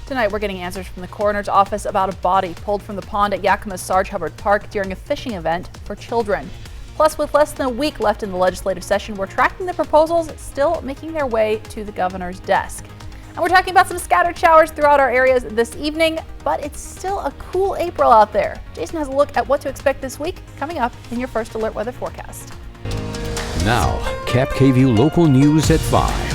Tonight, we're getting answers from the coroner's office about a body pulled from the pond at Yakima's Sarge Hubbard Park during a fishing event for children. Plus, with less than a week left in the legislative session, we're tracking the proposals still making their way to the governor's desk. And we're talking about some scattered showers throughout our areas this evening, but it's still a cool April out there. Jason has a look at what to expect this week coming up in your first alert weather forecast. Now, KAPP local news at 5.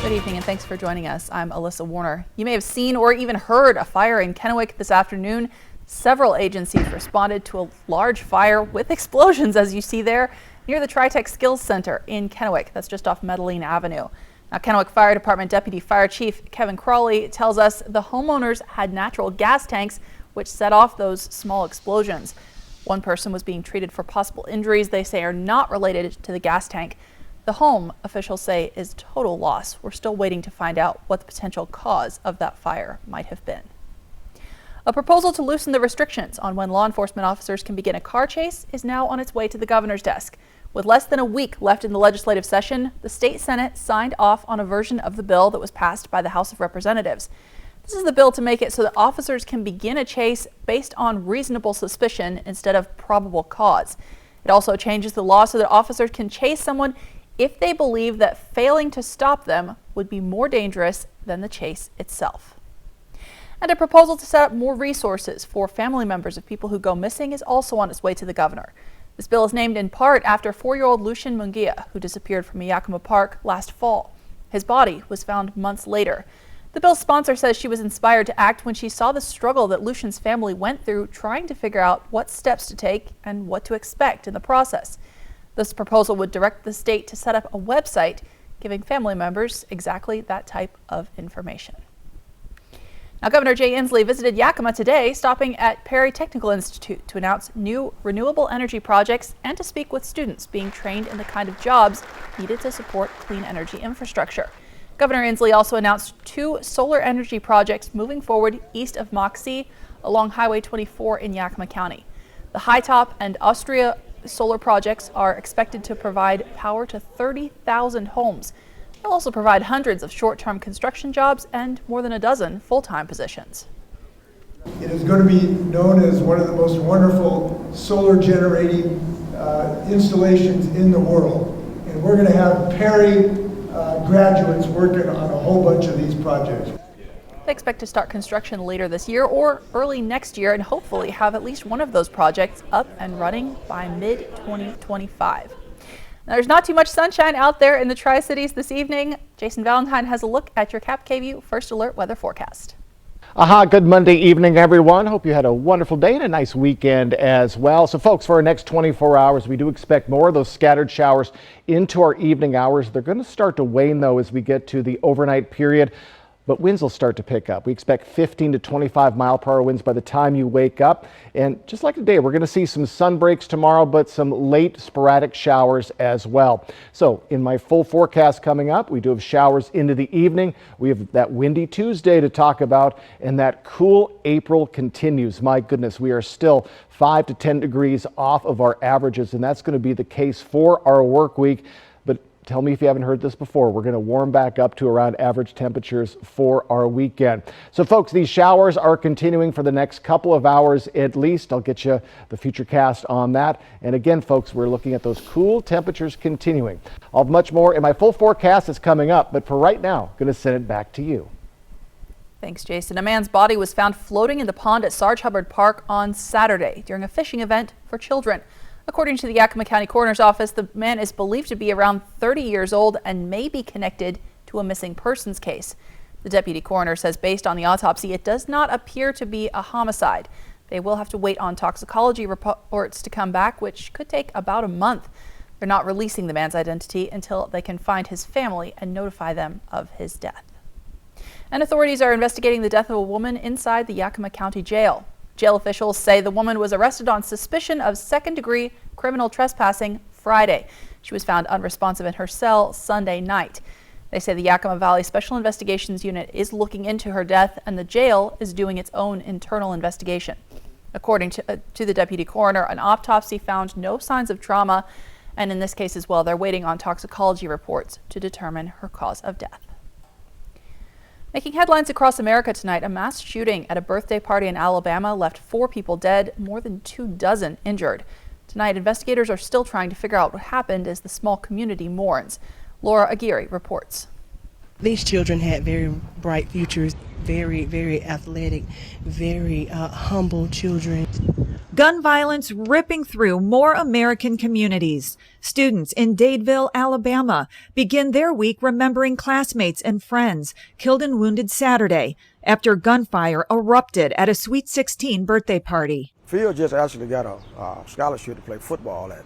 Good evening and thanks for joining us. I'm Alyssa Warner. You may have seen or even heard a fire in Kennewick this afternoon. Several agencies responded to a large fire with explosions, as you see there, near the Tritech Skills Center in Kennewick. That's just off Medellin Avenue. Now, Kennewick Fire Department Deputy Fire Chief Kevin Crawley tells us the homeowners had natural gas tanks which set off those small explosions. One person was being treated for possible injuries they say are not related to the gas tank. The home, officials say, is total loss. We're still waiting to find out what the potential cause of that fire might have been. A proposal to loosen the restrictions on when law enforcement officers can begin a car chase is now on its way to the governor's desk. With less than a week left in the legislative session, the state Senate signed off on a version of the bill that was passed by the House of Representatives. This is the bill to make it so that officers can begin a chase based on reasonable suspicion instead of probable cause. It also changes the law so that officers can chase someone if they believe that failing to stop them would be more dangerous than the chase itself. And a proposal to set up more resources for family members of people who go missing is also on its way to the governor. This bill is named in part after 4-year-old Lucian Munguia, who disappeared from Yakima Park last fall. His body was found months later. The bill's sponsor says she was inspired to act when she saw the struggle that Lucian's family went through trying to figure out what steps to take and what to expect in the process. This proposal would direct the state to set up a website giving family members exactly that type of information. Now, Governor Jay Inslee visited Yakima today, stopping at Perry Technical Institute to announce new renewable energy projects and to speak with students being trained in the kind of jobs needed to support clean energy infrastructure. Governor Inslee also announced 2 solar energy projects moving forward east of Moxie along Highway 24 in Yakima County. The High Top and Austria solar projects are expected to provide power to 30,000 homes. They'll also provide hundreds of short-term construction jobs and more than a dozen full-time positions. It is going to be known as one of the most wonderful solar generating installations in the world. And we're going to have Perry graduates working on a whole bunch of these projects. They expect to start construction later this year or early next year and hopefully have at least one of those projects up and running by mid-2025. Now, there's not too much sunshine out there in the Tri-Cities this evening. Jason Valentine has a look at your KAPP First Alert weather forecast. Good Monday evening, everyone. Hope you had a wonderful day and a nice weekend as well. So, folks, for our next 24 hours, we do expect more of those scattered showers into our evening hours. They're going to start to wane, though, as we get to the overnight period. But winds will start to pick up. We expect 15 to 25 mile-per-hour winds by the time you wake up. And just like today, we're going to see some sun breaks tomorrow, but some late sporadic showers as well. So in my full forecast coming up, we do have showers into the evening. We have that windy Tuesday to talk about, and that cool April continues. My goodness, we are still 5 to 10 degrees off of our averages, and that's going to be the case for our work week. Tell me if you haven't heard this before. We're going to warm back up to around average temperatures for our weekend. So, folks, these showers are continuing for the next couple of hours at least. I'll get you the future cast on that. And again, folks, we're looking at those cool temperatures continuing. I'll have much more in my full forecast that's coming up. But for right now, I'm going to send it back to you. Thanks, Jason. A man's body was found floating in the pond at Sarge Hubbard Park on Saturday during a fishing event for children. According to the Yakima County Coroner's Office, the man is believed to be around 30 years old and may be connected to a missing persons case. The deputy coroner says based on the autopsy, it does not appear to be a homicide. They will have to wait on toxicology reports to come back, which could take about a month. They're not releasing the man's identity until they can find his family and notify them of his death. And authorities are investigating the death of a woman inside the Yakima County Jail. Jail officials say the woman was arrested on suspicion of second-degree criminal trespassing Friday. She was found unresponsive in her cell Sunday night. They say the Yakima Valley Special Investigations Unit is looking into her death, and the jail is doing its own internal investigation. According to the deputy coroner, an autopsy found no signs of trauma, and in this case as well, they're waiting on toxicology reports to determine her cause of death. Making headlines across America tonight, a mass shooting at a birthday party in Alabama left 4 people dead, more than 24 injured. Tonight, investigators are still trying to figure out what happened as the small community mourns. Laura Aguirre reports. These children had very bright futures, very, very athletic, very humble children. Gun violence ripping through more American communities. Students in Dadeville, Alabama begin their week remembering classmates and friends killed and wounded Saturday after gunfire erupted at a Sweet 16 birthday party. Phil just actually got a scholarship to play football at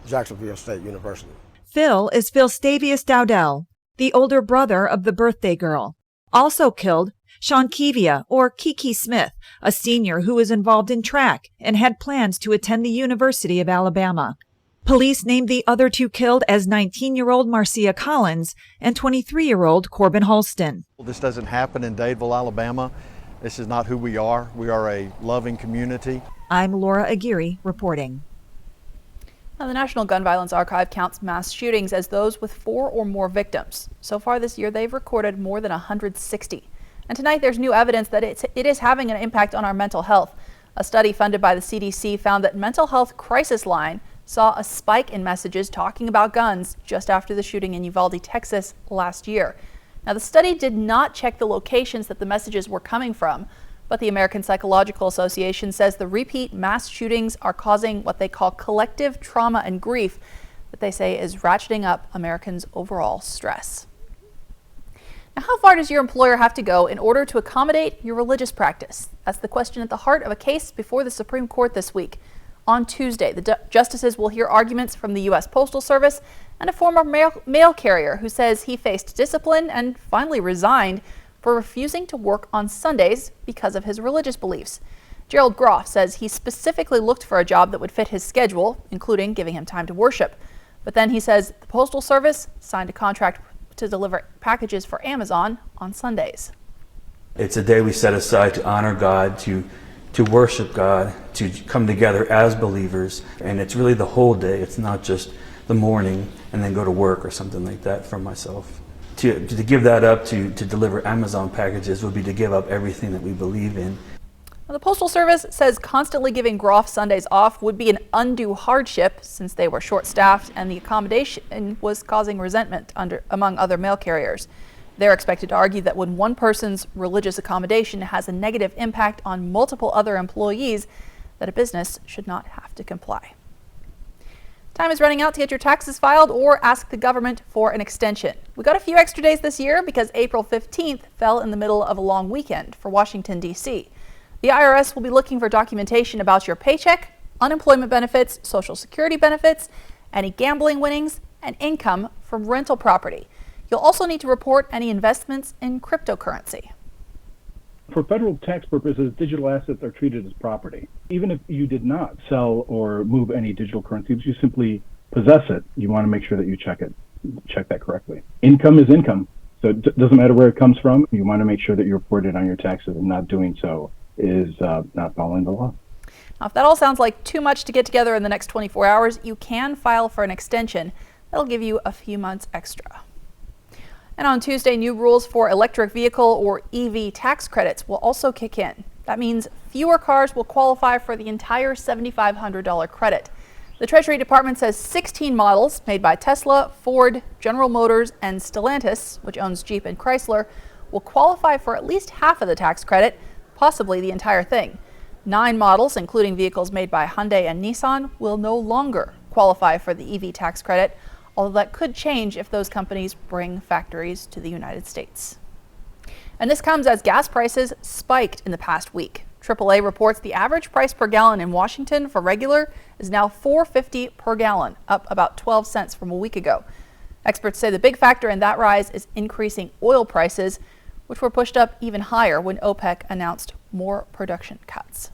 Jacksonville State University. Phil is Philstavius Dowdell, the older brother of the birthday girl. Also killed, Sean Kevia, or Kiki Smith, a senior who was involved in track and had plans to attend the University of Alabama. Police named the other 2 killed as 19-year-old Marcia Collins and 23-year-old Corbin Holston. This doesn't happen in Dadeville, Alabama. This is not who we are. We are a loving community. I'm Laura Aguirre reporting. Now, the National Gun Violence Archive counts mass shootings as those with 4 or more victims. So far this year, they've recorded more than 160. And tonight, there's new evidence that it is having an impact on our mental health. A study funded by the CDC found that Mental Health Crisis Line saw a spike in messages talking about guns just after the shooting in Uvalde, Texas last year. Now, the study did not check the locations that the messages were coming from, but the American Psychological Association says the repeat mass shootings are causing what they call collective trauma and grief that they say is ratcheting up Americans' overall stress. Now, how far does your employer have to go in order to accommodate your religious practice? That's the question at the heart of a case before the Supreme Court this week. On Tuesday, the justices will hear arguments from the U.S. Postal Service and a former mail carrier who says he faced discipline and finally resigned for refusing to work on Sundays because of his religious beliefs. Gerald Groff says he specifically looked for a job that would fit his schedule, including giving him time to worship. But then he says the Postal Service signed a contract to deliver packages for Amazon on Sundays. It's a day we set aside to honor God, to worship God, to come together as believers, and it's really the whole day. It's not just the morning and then go to work or something like that for myself. To give that up to deliver Amazon packages would be to give up everything that we believe in. Well, the Postal Service says constantly giving Groff Sundays off would be an undue hardship since they were short-staffed and the accommodation was causing resentment among other mail carriers. They're expected to argue that when one person's religious accommodation has a negative impact on multiple other employees, that a business should not have to comply. Time is running out to get your taxes filed or ask the government for an extension. We got a few extra days this year because April 15th fell in the middle of a long weekend for Washington, D.C. The IRS will be looking for documentation about your paycheck, unemployment benefits, Social Security benefits, any gambling winnings, and income from rental property. You'll also need to report any investments in cryptocurrency. For federal tax purposes, digital assets are treated as property. Even if you did not sell or move any digital currency, but you simply possess it, you want to make sure that you check that correctly. Income is income, so it doesn't matter where it comes from. You want to make sure that you report it on your taxes, and not doing so is not following the law. Now, if that all sounds like too much to get together in the next 24 hours, you can file for an extension. That'll give you a few months extra. And on Tuesday, new rules for electric vehicle or EV tax credits will also kick in. That means fewer cars will qualify for the entire $7,500 credit. The Treasury Department says 16 models made by Tesla, Ford, General Motors, and Stellantis, which owns Jeep and Chrysler, will qualify for at least half of the tax credit, possibly the entire thing. 9 models, including vehicles made by Hyundai and Nissan, will no longer qualify for the EV tax credit, although that could change if those companies bring factories to the United States. And this comes as gas prices spiked in the past week. AAA reports the average price per gallon in Washington for regular is now $4.50 per gallon, up about 12 cents from a week ago. Experts say the big factor in that rise is increasing oil prices, which were pushed up even higher when OPEC announced more production cuts.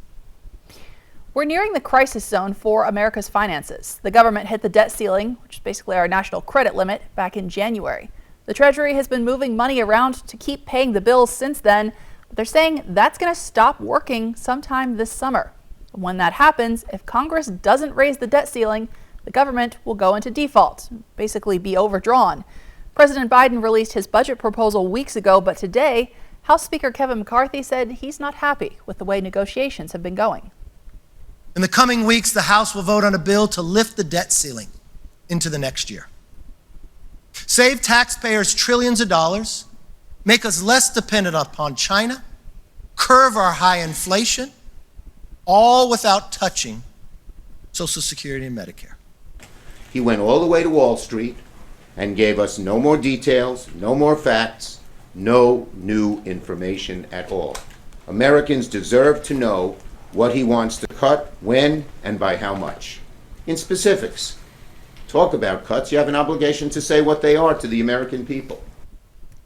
We're nearing the crisis zone for America's finances. The government hit the debt ceiling, which is basically our national credit limit, back in January. The Treasury has been moving money around to keep paying the bills since then, but they're saying that's going to stop working sometime this summer. When that happens, if Congress doesn't raise the debt ceiling, the government will go into default, basically be overdrawn. President Biden released his budget proposal weeks ago, but today, House Speaker Kevin McCarthy said he's not happy with the way negotiations have been going. In the coming weeks, the House will vote on a bill to lift the debt ceiling into the next year. Save taxpayers trillions of dollars, make us less dependent upon China, curb our high inflation, all without touching Social Security and Medicare. He went all the way to Wall Street and gave us no more details, no more facts, no new information at all. Americans deserve to know what he wants to cut, when, and by how much. In specifics, talk about cuts, you have an obligation to say what they are to the American people.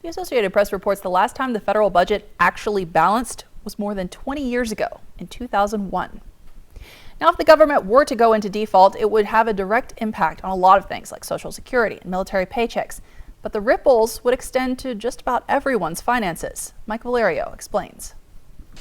The Associated Press reports the last time the federal budget actually balanced was more than 20 years ago, in 2001. Now, if the government were to go into default, it would have a direct impact on a lot of things like Social Security and military paychecks. But the ripples would extend to just about everyone's finances. Mike Valerio explains.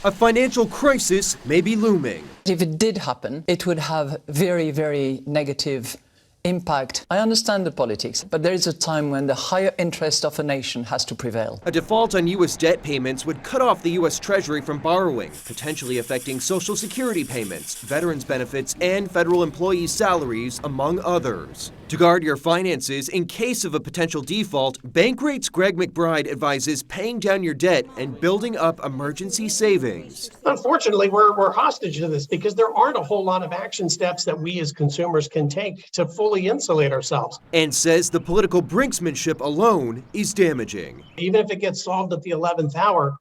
A financial crisis may be looming. If it did happen, it would have very, very negative impact. I understand the politics, but there is a time when the higher interest of a nation has to prevail. A default on U.S. debt payments would cut off the U.S. Treasury from borrowing, potentially affecting Social Security payments, veterans benefits, and federal employees' salaries, among others. To guard your finances in case of a potential default, Bankrate's Greg McBride advises paying down your debt and building up emergency savings. Unfortunately, we're hostage to this because there aren't a whole lot of action steps that we as consumers can take to fully insulate ourselves. And says the political brinksmanship alone is damaging. Even if it gets solved at the 11th hour,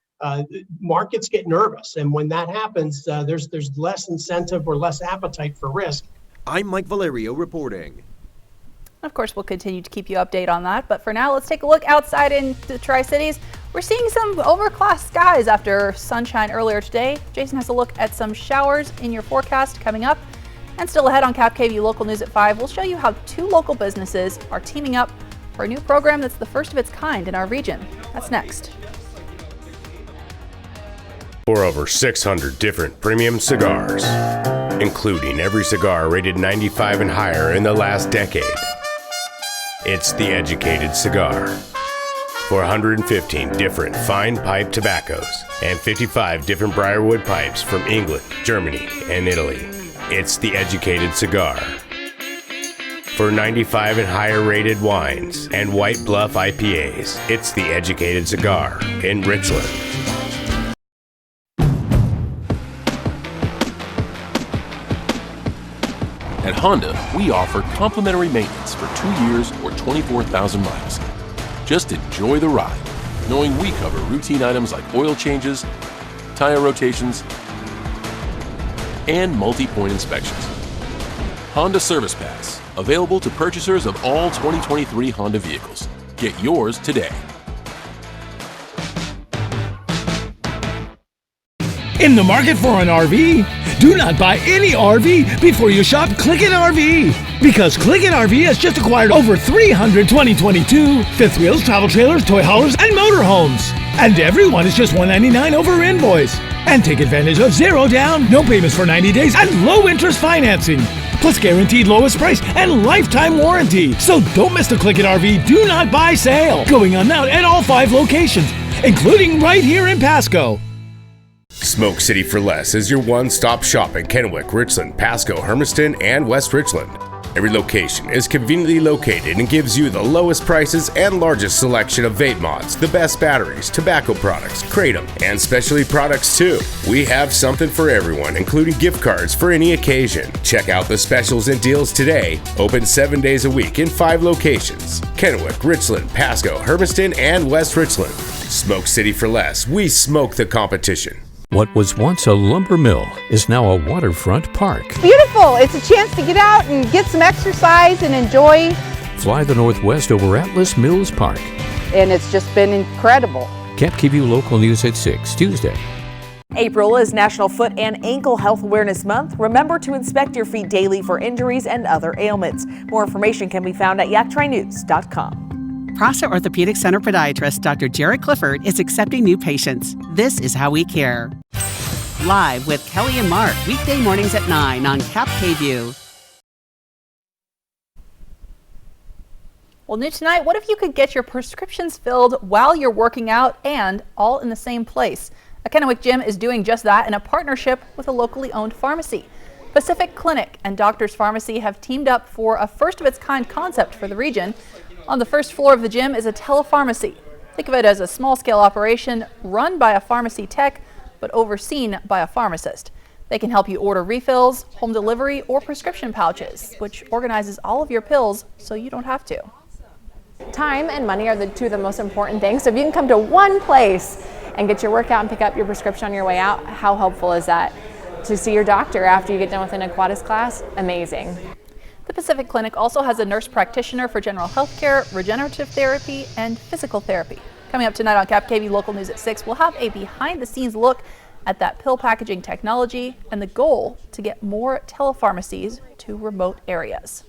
markets get nervous. And when that happens, there's less incentive or less appetite for risk. I'm Mike Valerio reporting. Of course, we'll continue to keep you updated on that. But for now, let's take a look outside in the Tri-Cities. We're seeing some overcast skies after sunshine earlier today. Jason has a look at some showers in your forecast coming up. And still ahead on KAPP KVEW Local News at 5, we'll show you how 2 local businesses are teaming up for a new program that's the first of its kind in our region. That's next. For over 600 different premium cigars, including every cigar rated 95 and higher in the last decade. It's the Educated Cigar. For 115 different fine pipe tobaccos and 55 different briarwood pipes from England, Germany, and Italy. It's the Educated Cigar. For 95 and higher rated wines and White Bluff IPAs, it's the Educated Cigar in Richland. At Honda, we offer complimentary maintenance for 2 years or 24,000 miles. Just enjoy the ride, knowing we cover routine items like oil changes, tire rotations, and multi-point inspections. Honda Service Pass, available to purchasers of all 2023 Honda vehicles. Get yours today. In the market for an RV? Do not buy any RV before you shop Clickin' RV. Because Clickin' RV has just acquired over 300 2022 fifth wheels, travel trailers, toy haulers, and motorhomes. And everyone is just $199 over invoice. And take advantage of 0 down, no payments for 90 days, and low interest financing. Plus guaranteed lowest price and lifetime warranty. So don't miss the Clickin' RV Do Not Buy sale. Going on now at all 5 locations, including right here in Pasco. Smoke City for Less is your one-stop shop in Kennewick, Richland, Pasco, Hermiston, and West Richland. Every location is conveniently located and gives you the lowest prices and largest selection of vape mods, the best batteries, tobacco products, kratom, and specialty products too. We have something for everyone, including gift cards for any occasion. Check out the specials and deals today. Open 7 days a week in 5 locations: Kennewick, Richland, Pasco, Hermiston, and West Richland. Smoke City for Less. We smoke the competition. What was once a lumber mill is now a waterfront park. Beautiful. It's a chance to get out and get some exercise and enjoy. Fly the Northwest over Atlas Mills Park. And it's just been incredible. KAPP KVEW Local News at 6, Tuesday. April is National Foot and Ankle Health Awareness Month. Remember to inspect your feet daily for injuries and other ailments. More information can be found at yaktrinews.com. Prosser Orthopedic Center podiatrist Dr. Jared Clifford is accepting new patients. This is how we care. Live with Kelly and Mark, weekday mornings at 9 on KAPP KVEW. Well, new tonight, what if you could get your prescriptions filled while you're working out and all in the same place? A Kennewick gym is doing just that in a partnership with a locally owned pharmacy. Pacific Clinic and Doctors Pharmacy have teamed up for a first-of-its-kind concept for the region. On the first floor of the gym is a telepharmacy. Think of it as a small-scale operation run by a pharmacy tech, but overseen by a pharmacist. They can help you order refills, home delivery, or prescription pouches, which organizes all of your pills so you don't have to. Time and money are the two of the most important things. So if you can come to one place and get your workout and pick up your prescription on your way out, how helpful is that? To see your doctor after you get done with an Aquatics class, amazing. The Pacific Clinic also has a nurse practitioner for general health care, regenerative therapy, and physical therapy. Coming up tonight on KAPP Local News at 6, we'll have a behind-the-scenes look at that pill packaging technology and the goal to get more telepharmacies to remote areas.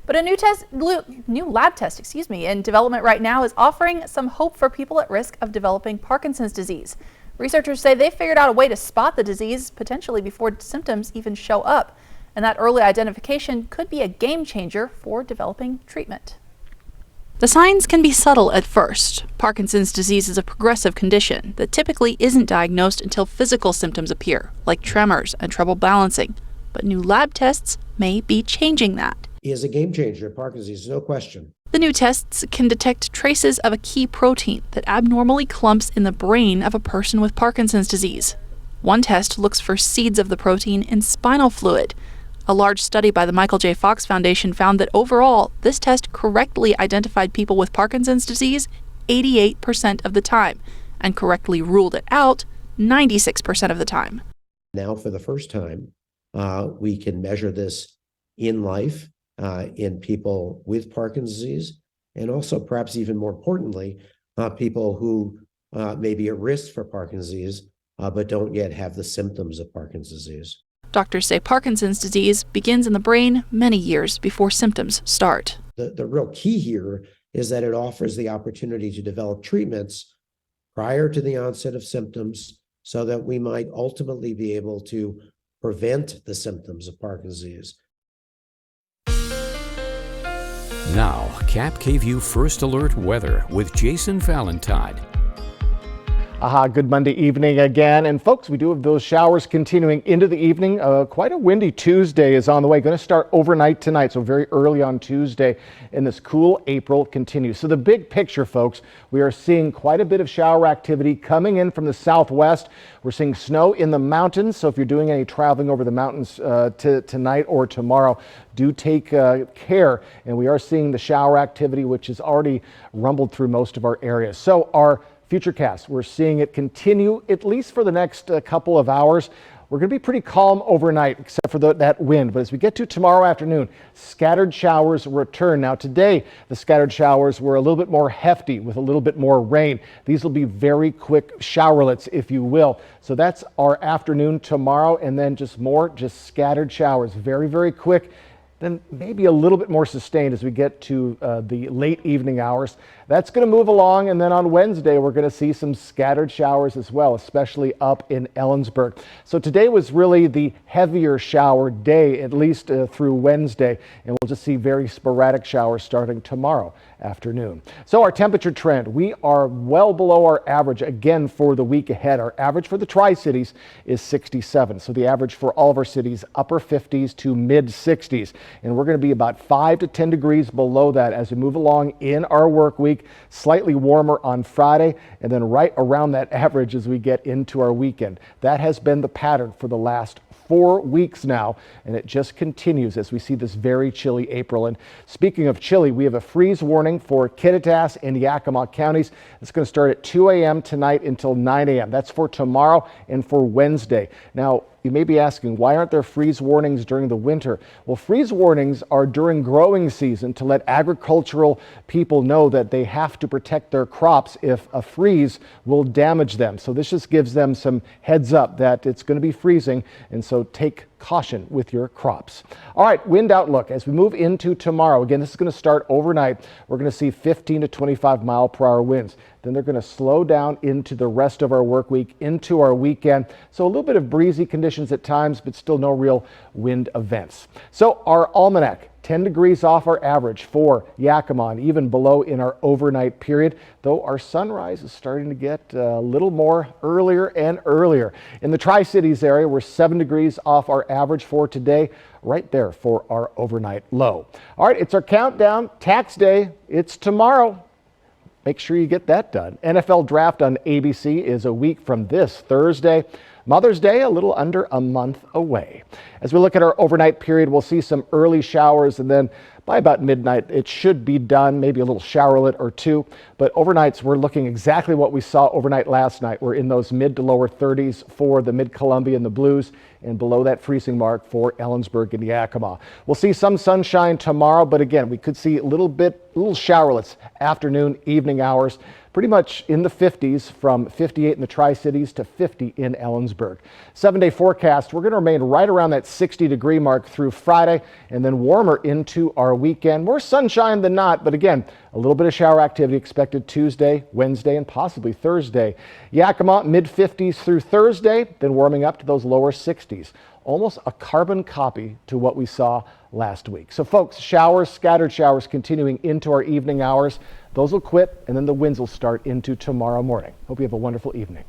But a new lab test, in development right now is offering some hope for people at risk of developing Parkinson's disease. Researchers say they figured out a way to spot the disease potentially before symptoms even show up, and that early identification could be a game changer for developing treatment. The signs can be subtle at first. Parkinson's disease is a progressive condition that typically isn't diagnosed until physical symptoms appear, like tremors and trouble balancing. But new lab tests may be changing that. He is a game changer. Parkinson's disease, no question. The new tests can detect traces of a key protein that abnormally clumps in the brain of a person with Parkinson's disease. One test looks for seeds of the protein in spinal fluid. A large study by the Michael J. Fox Foundation found that overall, this test correctly identified people with Parkinson's disease 88% of the time and correctly ruled it out 96% of the time. Now, for the first time, we can measure this in life in people with Parkinson's disease, and also, perhaps even more importantly, people who may be at risk for Parkinson's disease, but don't yet have the symptoms of Parkinson's disease. Doctors say Parkinson's disease begins in the brain many years before symptoms start. The real key here is that it offers the opportunity to develop treatments prior to the onset of symptoms so that we might ultimately be able to prevent the symptoms of Parkinson's disease. Now, KAPP First Alert Weather with Jason Valentine. Good Monday evening again. And folks, we do have those showers continuing into the evening. Quite a windy Tuesday is on the way. Going to start overnight tonight, so very early on Tuesday. And this cool April continues. So the big picture, folks, we are seeing quite a bit of shower activity coming in from the southwest. We're seeing snow in the mountains. So if you're doing any traveling over the mountains tonight or tomorrow, do take care. And we are seeing the shower activity, which has already rumbled through most of our areas. So our Futurecast, we're seeing it continue at least for the next couple of hours. We're going to be pretty calm overnight, except for that wind. But as we get to tomorrow afternoon, scattered showers return. Now today, the scattered showers were a little bit more hefty with a little bit more rain. These will be very quick showerlets, if you will. So that's our afternoon tomorrow, and then just scattered showers. Very, very quick. Then maybe a little bit more sustained as we get to the late evening hours. That's going to move along, and then on Wednesday we're going to see some scattered showers as well, especially up in Ellensburg. So today was really the heavier shower day, at least through Wednesday, and we'll just see very sporadic showers starting tomorrow afternoon. So our temperature trend, we are well below our average again for the week ahead. Our average for the Tri-Cities is 67. So the average for all of our cities, upper 50s to mid 60s. And we're going to be about 5 to 10 degrees below that as we move along in our work week. Slightly warmer on Friday, and then right around that average as we get into our weekend. That has been the pattern for the last 4 weeks now, and it just continues as we see this very chilly April. And speaking of chilly, we have a freeze warning for Kittitas and Yakima counties. It's going to start at 2 a.m. tonight until 9 a.m. That's for tomorrow and for Wednesday. Now, you may be asking, why aren't there freeze warnings during the winter? Well, freeze warnings are during growing season to let agricultural people know that they have to protect their crops if a freeze will damage them. So this just gives them some heads up that it's going to be freezing, and so take caution with your crops. All right, wind outlook as we move into tomorrow. Again, this is going to start overnight. We're going to see 15 to 25 mile per hour winds. Then they're going to slow down into the rest of our work week, into our weekend. So a little bit of breezy conditions at times, but still no real wind events. So our almanac 10 degrees off our average for Yakima, even below in our overnight period, though our sunrise is starting to get a little more earlier and earlier. In the Tri-Cities area, we're 7 degrees off our average for today, right there for our overnight low. All right, it's our countdown. Tax day, it's tomorrow. Make sure you get that done. NFL Draft on ABC is a week from this Thursday. Mother's Day, a little under a month away. As we look at our overnight period, we'll see some early showers, and then by about midnight, it should be done, maybe a little showerlet or two. But overnights, we're looking exactly what we saw overnight last night. We're in those mid to lower 30s for the Mid-Columbia and the Blues, and below that freezing mark for Ellensburg and Yakima. We'll see some sunshine tomorrow, but again, we could see little showerlets afternoon, evening hours. Pretty much in the 50s, from 58 in the Tri-Cities to 50 in Ellensburg. 7-day forecast, we're going to remain right around that 60-degree mark through Friday, and then warmer into our weekend. More sunshine than not, but again, a little bit of shower activity expected Tuesday, Wednesday, and possibly Thursday. Yakima, mid-50s through Thursday, then warming up to those lower 60s. Almost a carbon copy to what we saw last week. So folks, showers, scattered showers continuing into our evening hours. Those will quit, and then the winds will start into tomorrow morning. Hope you have a wonderful evening.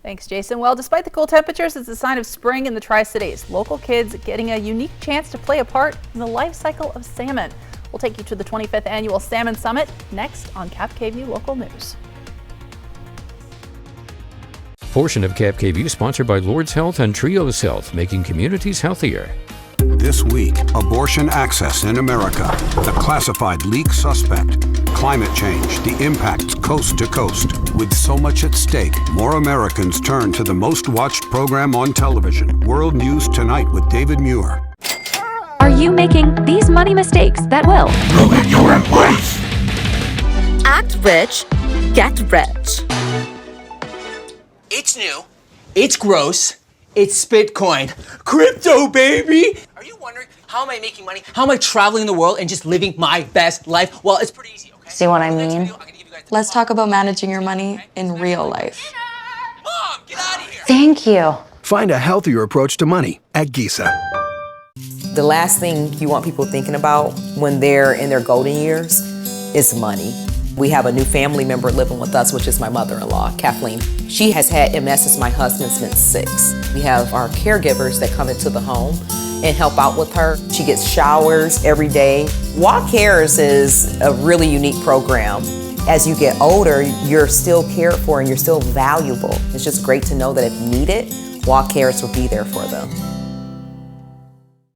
Thanks, Jason. Well, despite the cool temperatures, it's a sign of spring in the Tri-Cities. Local kids getting a unique chance to play a part in the life cycle of salmon. We'll take you to the 25th Annual Salmon Summit next on KAPP KVEW Local News. Portion of KAPP KVEW sponsored by Lord's Health and Trios Health, making communities healthier. This week, abortion access in America, the classified leak suspect, climate change, the impacts coast to coast. With so much at stake, more Americans turn to the most watched program on television, World News Tonight with David Muir. Are you making these money mistakes that will ruin your life? Act rich, get rich. It's new, it's gross, it's Bitcoin. Crypto, baby! Are you wondering, how am I making money? How am I traveling the world and just living my best life? Well, it's pretty easy, okay? See what I mean? Let's talk about managing your money in real life. Mom, get out of here! Thank you. Find a healthier approach to money at Gisa. The last thing you want people thinking about when they're in their golden years is money. We have a new family member living with us, which is my mother-in-law, Kathleen. She has had MS since my husband's been 6. We have our caregivers that come into the home and help out with her. She gets showers every day. Walk Cares is a really unique program. As you get older, you're still cared for and you're still valuable. It's just great to know that if needed, Walk Cares will be there for them.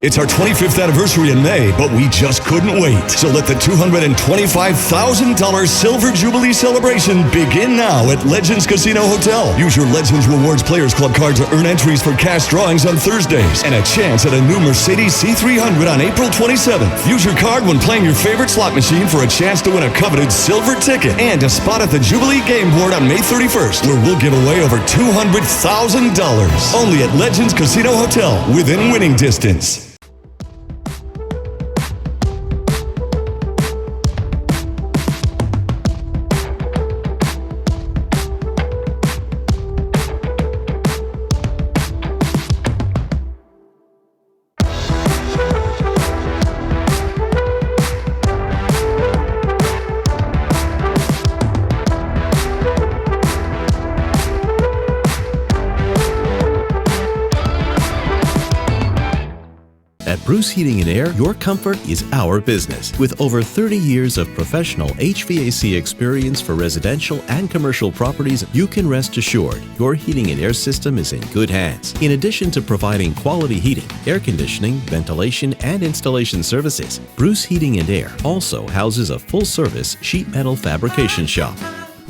It's our 25th anniversary in May, but we just couldn't wait. So let the $225,000 Silver Jubilee celebration begin now at Legends Casino Hotel. Use your Legends Rewards Players Club card to earn entries for cash drawings on Thursdays and a chance at a new Mercedes C300 on April 27th. Use your card when playing your favorite slot machine for a chance to win a coveted silver ticket and a spot at the Jubilee Game Board on May 31st, where we'll give away over $200,000. Only at Legends Casino Hotel, within winning distance. At Bruce Heating and Air, your comfort is our business. With over 30 years of professional HVAC experience for residential and commercial properties, you can rest assured your heating and air system is in good hands. In addition to providing quality heating, air conditioning, ventilation, and installation services, Bruce Heating and Air also houses a full-service sheet metal fabrication shop.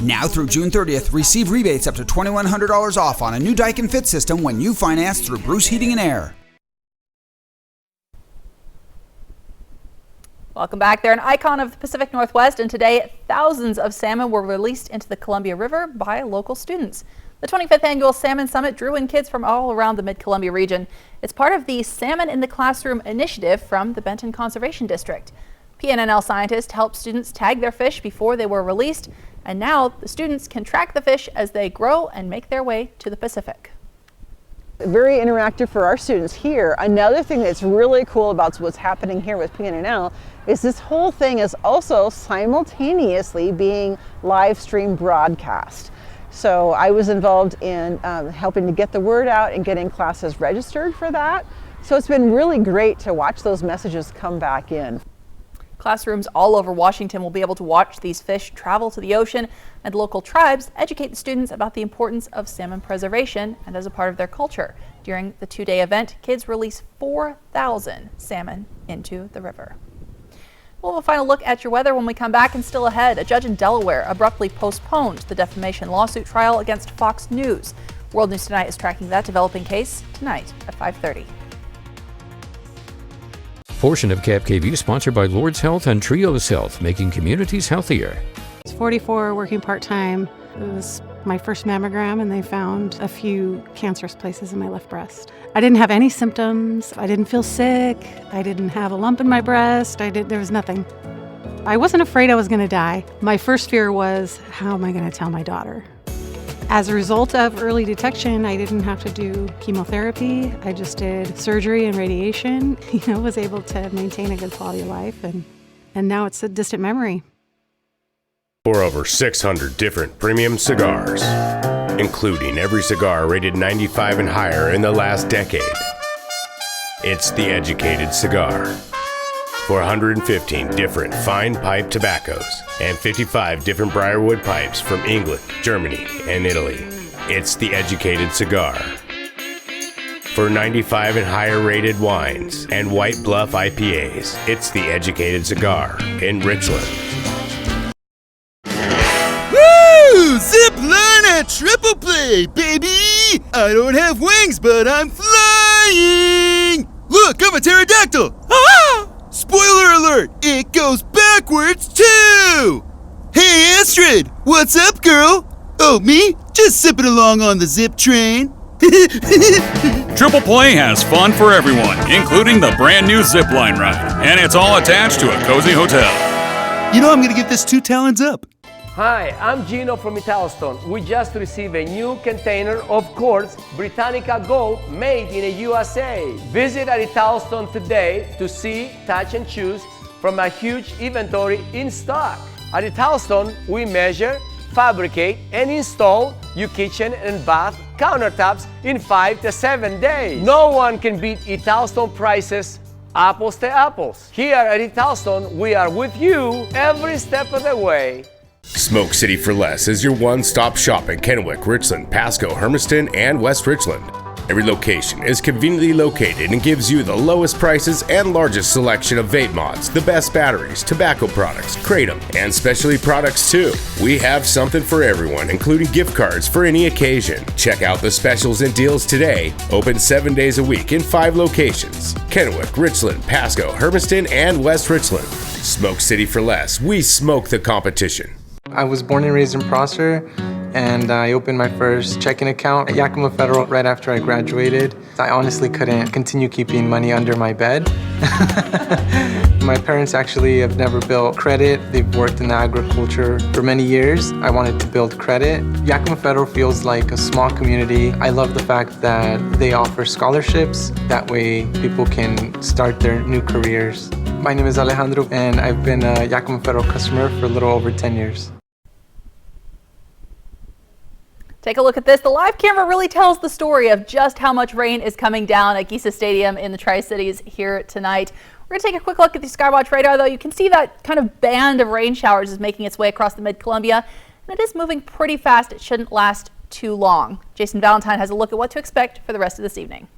Now through June 30th, receive rebates up to $2,100 off on a new Daikin Fit system when you finance through Bruce Heating and Air. Welcome back. They're an icon of the Pacific Northwest, and today thousands of salmon were released into the Columbia River by local students. The 25th Annual Salmon Summit drew in kids from all around the Mid-Columbia region. It's part of the Salmon in the Classroom initiative from the Benton Conservation District. PNNL scientists helped students tag their fish before they were released, and now the students can track the fish as they grow and make their way to the Pacific. very interactive for our students here. Another thing that's really cool about what's happening here with PNNL is this whole thing is also simultaneously being live stream broadcast. So I was involved in helping to get the word out and getting classes registered for that. So it's been really great to watch those messages come back in. Classrooms all over Washington will be able to watch these fish travel to the ocean, and local tribes educate the students about the importance of salmon preservation and as a part of their culture. During the two-day event, kids release 4,000 salmon into the river. We'll have a final look at your weather when we come back, and still ahead, a judge in Delaware abruptly postponed the defamation lawsuit trial against Fox News. World News Tonight is tracking that developing case tonight at 5:30. Portion of KAPP KVEW sponsored by Lord's Health and Trios Health, making communities healthier. I was 44, working part-time. It was my first mammogram, and they found a few cancerous places in my left breast. I didn't have any symptoms. I didn't feel sick. I didn't have a lump in my breast. There was nothing. I wasn't afraid I was going to die. My first fear was, how am I going to tell my daughter? As a result of early detection, I didn't have to do chemotherapy. I just did surgery and radiation. Was able to maintain a good quality of life, and now it's a distant memory. For over 600 different premium cigars, including every cigar rated 95 and higher in the last decade. It's the Educated Cigar. For 115 different fine pipe tobaccos and 55 different briarwood pipes from England, Germany, and Italy. It's the Educated Cigar. For 95 and higher rated wines and White Bluff IPAs, it's the Educated Cigar in Richland. Woo! Zip line at triple play, baby! I don't have wings, but I'm flying! Look, I'm a pterodactyl! Ah! Spoiler alert! It goes backwards too! Hey Astrid! What's up, girl? Oh, me? Just zipping along on the zip train. Triple Play has fun for everyone, including the brand new zipline ride, and it's all attached to a cozy hotel. You know I'm gonna get this 2 talons up. Hi, I'm Gino from Italstone. We just received a new container of quartz Britannica Gold made in the USA. Visit at Italstone today to see, touch, and choose from a huge inventory in stock. At Italstone, we measure, fabricate, and install your kitchen and bath countertops in 5 to 7 days. No one can beat Italstone prices, apples to apples. Here at Italstone, we are with you every step of the way. Smoke City for Less is your one-stop shop in Kennewick, Richland, Pasco, Hermiston, and West Richland. Every location is conveniently located and gives you the lowest prices and largest selection of vape mods, the best batteries, tobacco products, kratom, and specialty products too. We have something for everyone, including gift cards for any occasion. Check out the specials and deals today. Open 7 days a week in 5 locations: Kennewick, Richland, Pasco, Hermiston, and West Richland. Smoke City for Less. We smoke the competition. I was born and raised in Prosser, and I opened my first checking account at Yakima Federal right after I graduated. I honestly couldn't continue keeping money under my bed. My parents actually have never built credit. They've worked in agriculture for many years. I wanted to build credit. Yakima Federal feels like a small community. I love the fact that they offer scholarships. That way people can start their new careers. My name is Alejandro, and I've been a Yakima Federal customer for a little over 10 years. Take a look at this. The live camera really tells the story of just how much rain is coming down at Giesa Stadium in the Tri-Cities here tonight. We're going to take a quick look at the Skywatch radar, though. You can see that kind of band of rain showers is making its way across the mid-Columbia, and it is moving pretty fast. It shouldn't last too long. Jason Valentine has a look at what to expect for the rest of this evening.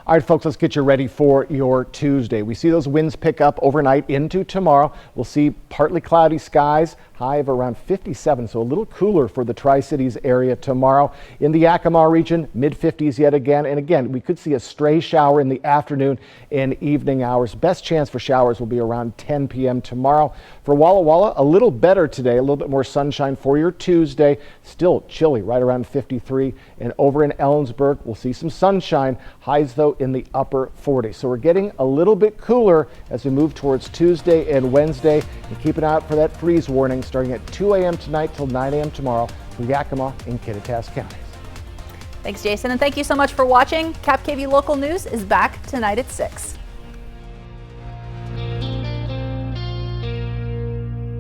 All right, folks, let's get you ready for your Tuesday. We see those winds pick up overnight into tomorrow. We'll see partly cloudy skies, high of around 57, so a little cooler for the Tri-Cities area tomorrow. In the Yakima region, mid-50s yet again. And again, we could see a stray shower in the afternoon and evening hours. Best chance for showers will be around 10 p.m. tomorrow. For Walla Walla, a little better today, a little bit more sunshine for your Tuesday. Still chilly, right around 53. And over in Ellensburg, we'll see some sunshine. Highs, though, in the upper 40s. So we're getting a little bit cooler as we move towards Tuesday and Wednesday. And keep an eye out for that freeze warning starting at 2 a.m. tonight till 9 a.m. tomorrow for Yakima and Kittitas counties. Thanks, Jason, and thank you so much for watching. KAPP KVEW Local News is back tonight at 6.